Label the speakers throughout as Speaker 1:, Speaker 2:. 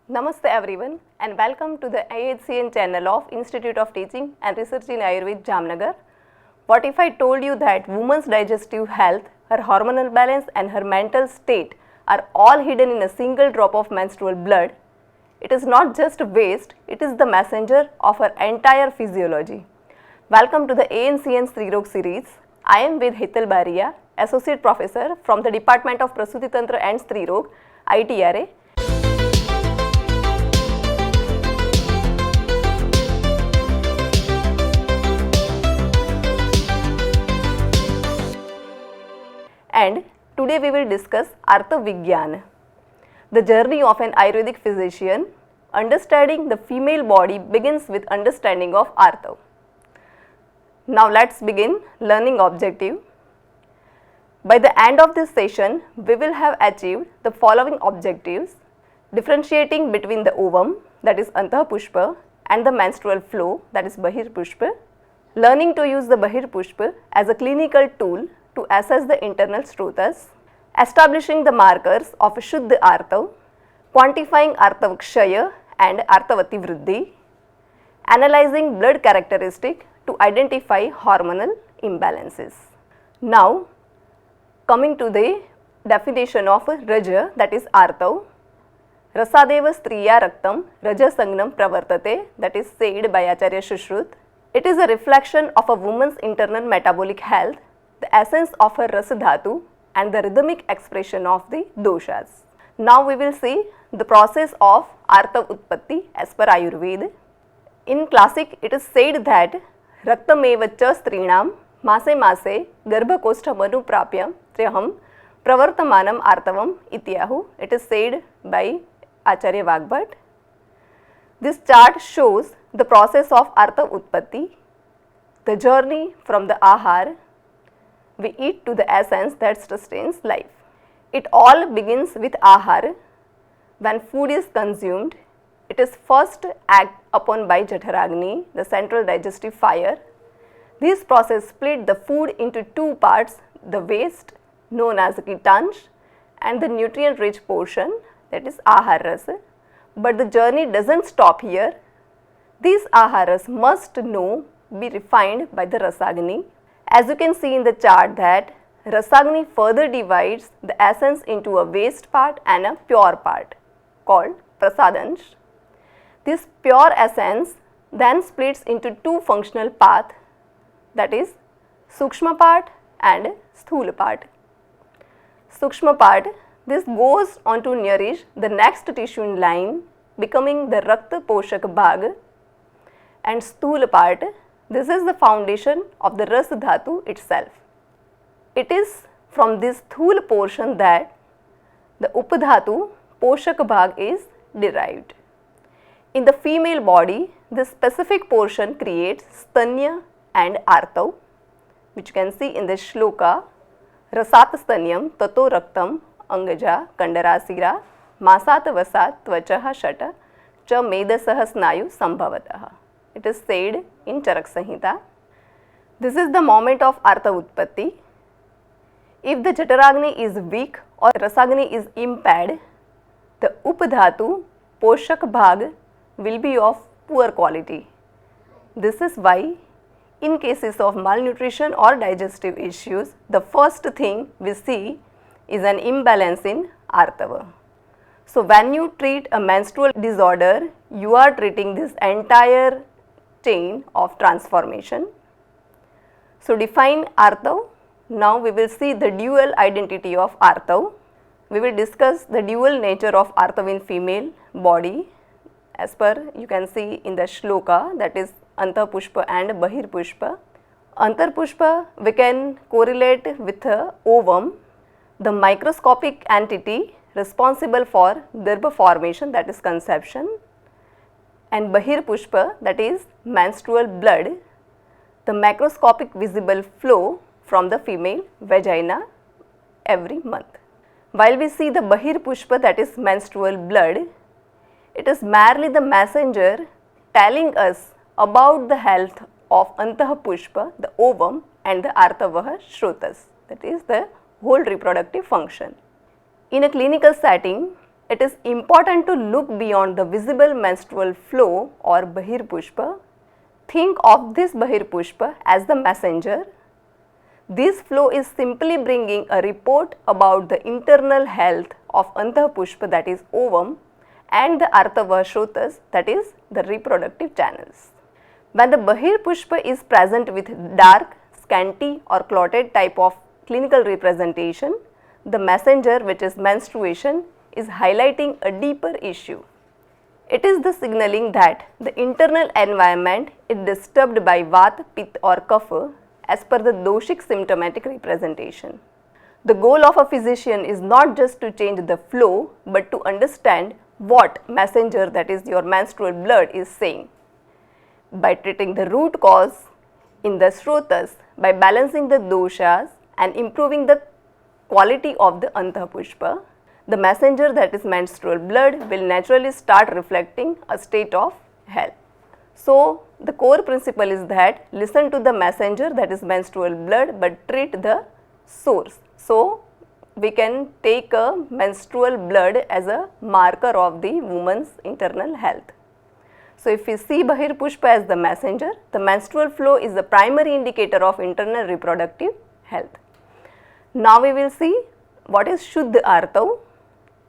Speaker 1: Namaste everyone and welcome to the IHCN channel of Institute of Teaching and Research in Ayurveda, Jamnagar. What if I told you that woman's digestive health, her hormonal balance and her mental state are all hidden in a single drop of menstrual blood? It is not just waste, it is the messenger of her entire physiology. Welcome to the ANCN Stree series. I am with Hital Baria, Associate Professor from the Department of Prasuti, Tantra and Stree, ITRA. And today we will discuss Artav Vigyan, the journey of an Ayurvedic physician. Understanding the female body begins with understanding of Artav. Now let's begin learning objective. By the end of this session, we will have achieved the following objectives: differentiating between the ovum, that is Antah Pushpa, and the menstrual flow, that is Bahir Pushpa, learning to use the Bahir Pushpa as a clinical tool to assess the internal strotas, establishing the markers of Shuddha Artav, quantifying Artav Kshaya and Artavati Vriddhi, analyzing blood characteristic to identify hormonal imbalances. Now, coming to the definition of Raja, that is Artav. Rasadeva Striya Raktam Raja Sangnam Pravartate, that is said by Acharya Shushrut. It is a reflection of a woman's internal metabolic health, the essence of her rasa dhatu and the rhythmic expression of the doshas. Now we will see the process of Artava Utpatti as per Ayurveda. In classic, it is said that Raktameva cha Strinam Mase Mase Garbhakostham Anuprapyam Triham Pravartamanam Artavam Ityahu. It is said by Acharya Vagbhat. This chart shows the process of Artava Utpatti, the journey from the Ahar we eat to the essence that sustains life. It all begins with Ahar. When food is consumed, it is first acted upon by Jatharagni, the central digestive fire. This process split the food into two parts, the waste known as Kitansh and the nutrient rich portion, that is Ahar Rasa. But the journey doesn't stop here. These Aharas must now be refined by the Rasagni. As you can see in the chart that Rasagni further divides the essence into a waste part and a pure part called Prasadansh. This pure essence then splits into two functional paths, that is Sukshma part and Sthula part. Sukshma part, this goes on to nourish the next tissue in line, becoming the Rakta Poshak Bhag, and Sthula part, this is the foundation of the Ras Dhatu itself. It is from this Sthula portion that the Upadhatu Poshak Bhag is derived. In the female body, this specific portion creates Stanya and Artav, which you can see in the shloka. Rasat Stanyam Tato Raktam Angaja Kandarasira Masat Vasat Tvachaha Shata Cha Medasah Snayu Sambhavataha. It is said in Charak Samhita. This is the moment of Artava Utpatti. If the Jataragni is weak or Rasagni is impaired, the Upadhatu Poshak Bhag will be of poor quality. This is why in cases of malnutrition or digestive issues, the first thing we see is an imbalance in Artava. So when you treat a menstrual disorder, you are treating this entire chain of transformation. So define Artav. Now we will see the dual identity of Artav. We will discuss the dual nature of Artav in female body as per you can see in the shloka, that is Antah Pushpa and Bahir Pushpa. Antar Pushpa we can correlate with the ovum, the microscopic entity responsible for Garbha formation, that is conception, and Bahir Pushpa, that is menstrual blood, the macroscopic visible flow from the female vagina every month. While we see the Bahir Pushpa, that is menstrual blood, it is merely the messenger telling us about the health of Antah Pushpa, the ovum, and the Artavah Shrotas, that is the whole reproductive function. In a clinical setting, it is important to look beyond the visible menstrual flow or Bahirpushpa. Think of this Bahirpushpa as the messenger. This flow is simply bringing a report about the internal health of Antahpushpa, that is ovum, and the Artava Shrotas, that is the reproductive channels. When the Bahirpushpa is present with dark, scanty or clotted type of clinical representation, the messenger, which is menstruation, is highlighting a deeper issue. It is the signaling that the internal environment is disturbed by Vata, Pitta or Kapha as per the doshic symptomatic representation. The goal of a physician is not just to change the flow, but to understand what messenger, that is your menstrual blood, is saying. By treating the root cause in the Shrotas, by balancing the doshas and improving the quality of the Antahpushpa, the messenger, that is menstrual blood, will naturally start reflecting a state of health. So, the core principle is that listen to the messenger, that is menstrual blood, but treat the source. So, we can take a menstrual blood as a marker of the woman's internal health. So, if we see Bahirpushpa as the messenger, the menstrual flow is the primary indicator of internal reproductive health. Now, we will see what is Shuddha Artav.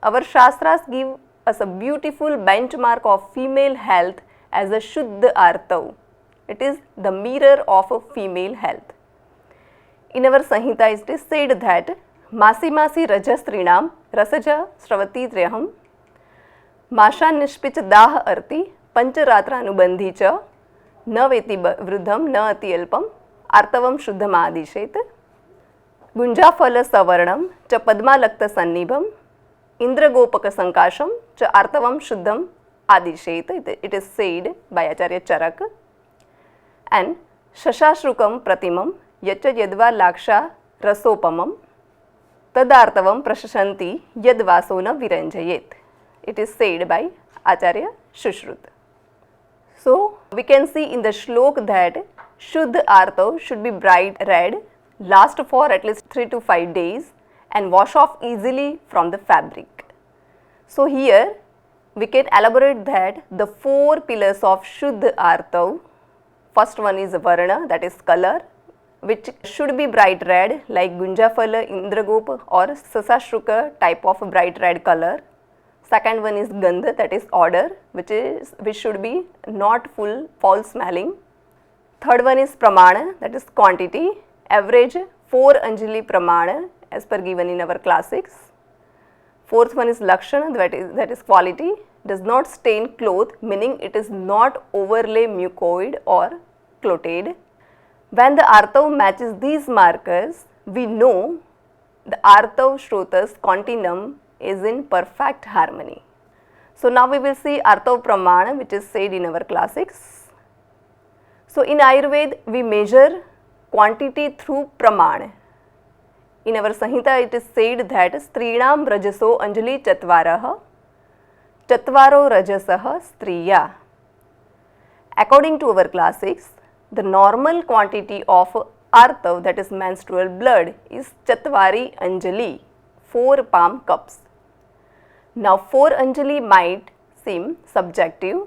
Speaker 1: Our Shastras give us a beautiful benchmark of female health as a Shuddha Artav. It is the mirror of a female health. In our Sanhita, it is said that Masi Masi Rajastrinam Rasaja Sravati Treham Masha Nishpich Dah Arti Pancharatra Anubandhi Cha Na Veti Vrudham Na Ati Alpam Artavam Shuddham Adishet Gunjafala Savarnam Cha Padma Lakta Sannibham Indragopaka Sankasham Cha Artavam Shuddham Adishet. It is said by Acharya Charak. And Shashashrukam Pratimam Yacha Yadva Laksha Rasopamam Tadartavam Prashashanti Yadvasona Viranjayet. It is said by Acharya Shushrut. So, we can see in the shlok that Shuddha Artav should be bright red, last for at least 3 to 5 days and wash off easily from the fabric. So, here we can elaborate that the 4 pillars of Shuddha Artav. First one is Varna, that is color, which should be bright red like Gunjafala, Indragopa or Sasashruka type of bright red color. Second one is Gandha, that is odor, which should be not foul smelling. Third one is Pramana, that is quantity, average 4 Anjali Pramana as per given in our classics. Fourth one is Lakshana, that is quality, does not stain cloth, meaning it is not overlay mucoid or clotted. When the Artav matches these markers, we know the Artav Shrotas continuum is in perfect harmony. So, now we will see Artav Pramana, which is said in our classics. So, in Ayurveda, we measure quantity through Pramana. In our Sanhita, it is said that Strinam Rajaso Anjali Chatvaraha Chatvaro Rajasaha Striya. According to our classics, the normal quantity of Artav, that is menstrual blood, is Chatvari Anjali, 4 palm cups. Now, 4 Anjali might seem subjective.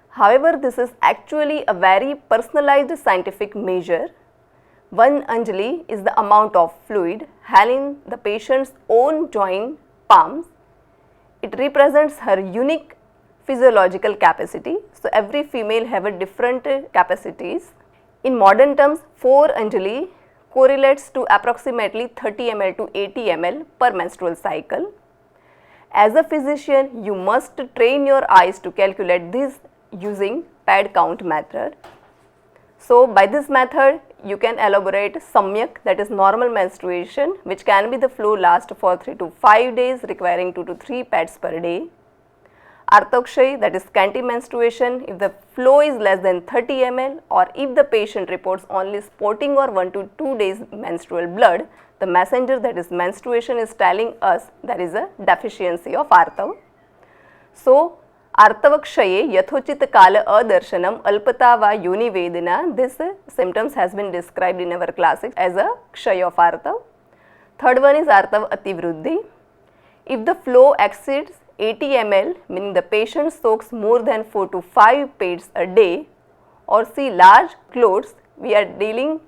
Speaker 1: However, this is actually a very personalized scientific measure. 1 Anjali is the amount of fluid held in the patient's own joint palms. It represents her unique physiological capacity. So, every female have a different capacities. In modern terms, 4 Anjali correlates to approximately 30 ml to 80 ml per menstrual cycle. As a physician, you must train your eyes to calculate this using pad count method. So, by this method, you can elaborate Samyak, that is normal menstruation, which can be the flow last for 3 to 5 days requiring 2 to 3 pads per day. Artakshay, that is scanty menstruation, if the flow is less than 30 ml or if the patient reports only spotting or 1 to 2 days menstrual blood, the messenger, that is menstruation, is telling us there is a deficiency of Artav. So, Artavakshaye yathochit kala adarshanam alpata va yoni vedana. This symptoms has been described in our classics as a kshay of Artav. Third one is Artav ativruddhi. If the flow exceeds 80 ml, meaning the patient soaks more than 4 to 5 pads a day, or see large clothes, we are dealing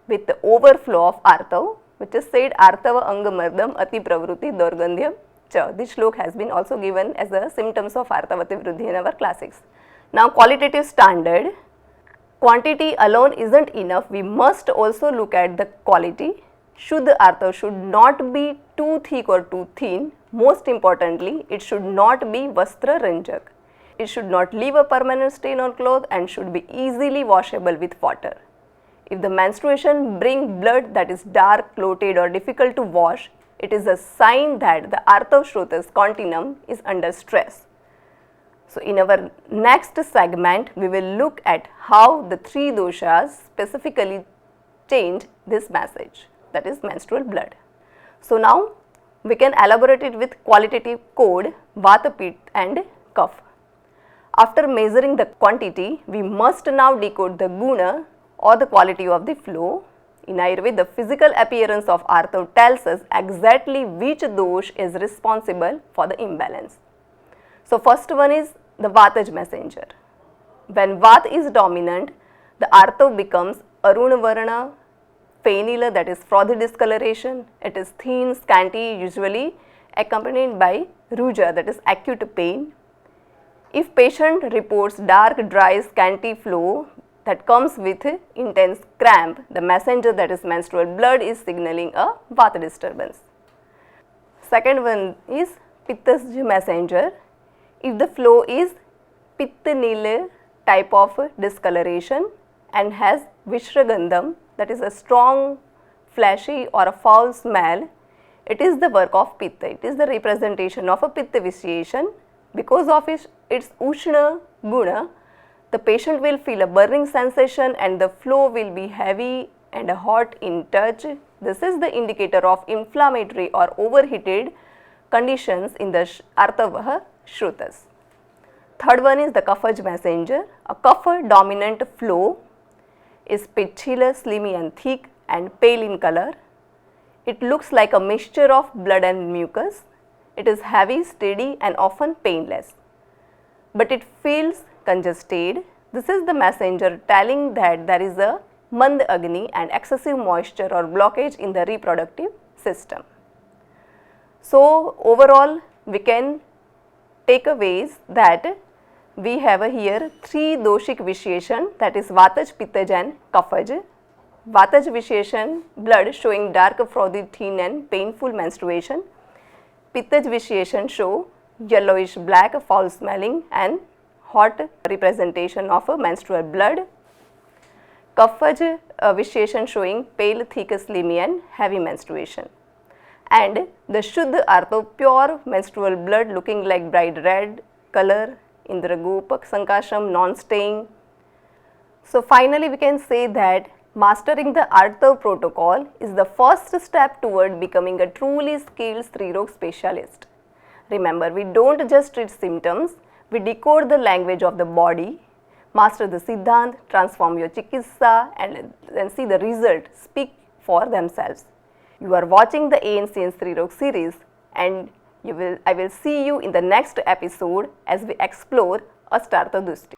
Speaker 1: with the overflow of Artav, which is said Artava Angamardam Ati Pravruti Dorgandhyam Cha. This shlok has been also given as the symptoms of Artavati Vriddhi in our classics. Now qualitative standard. Quantity alone isn't enough, we must also look at the quality. Shuddha Artav should not be too thick or too thin. Most importantly, it should not be Vastra Ranjak. It should not leave a permanent stain on cloth and should be easily washable with water. If the menstruation brings blood that is dark, clotted or difficult to wash, it is a sign that the Artav Shrotas continuum is under stress. So, in our next segment, we will look at how the three doshas specifically change this message, that is menstrual blood. So, now we can elaborate it with qualitative code Vata, Pitta and Kapha. After measuring the quantity, we must now decode the guna or the quality of the flow. In Ayurveda, the physical appearance of Artav tells us exactly which dosh is responsible for the imbalance. So, first one is the Vataj messenger. When Vat is dominant, the Artav becomes Aruna Varna, painila, that is frothy discoloration. It is thin, scanty, usually accompanied by Ruja, that is acute pain. If patient reports dark, dry, scanty flow that comes with intense cramp, the messenger, that is menstrual blood, is signaling a Vata disturbance. Second one is Pittasja messenger. If the flow is Pitta Nila type of discoloration and has Vishragandham, that is a strong, flashy or a foul smell, it is the work of Pitta. It is the representation of a Pitta vitiation. Because of its Ushna guna, the patient will feel a burning sensation and the flow will be heavy and hot in touch. This is the indicator of inflammatory or overheated conditions in the Artava Shrutas. Third one is the Kaphaj messenger. A Kapha dominant flow is pitchila, slimy and thick and pale in color. It looks like a mixture of blood and mucus. It is heavy, steady and often painless, but it feels congested. This is the messenger telling that there is a Mand Agni and excessive moisture or blockage in the reproductive system. So, overall we can take away that we have here three doshik vitiation, that is Vataj, Pittaj and Kaphaj. Vataj vitiation, blood showing dark, frothy, thin and painful menstruation. Pittaj vitiation show yellowish black, foul smelling and hot representation of a menstrual blood. Kaphaj vitiation showing pale, thick, slimy and heavy menstruation. And the Shuddha Artav, pure menstrual blood looking like bright red color, Indragopak, Sankasham, non-staying. So, finally we can say that mastering the Artav protocol is the first step toward becoming a truly skilled Stree Rog specialist. Remember, we don't just treat symptoms, we decode the language of the body, master the Siddhant, transform your Chikitsa and then see the result speak for themselves. You are watching the ANCN Stree Rog series and I will see you in the next episode as we explore Astarta Dusti.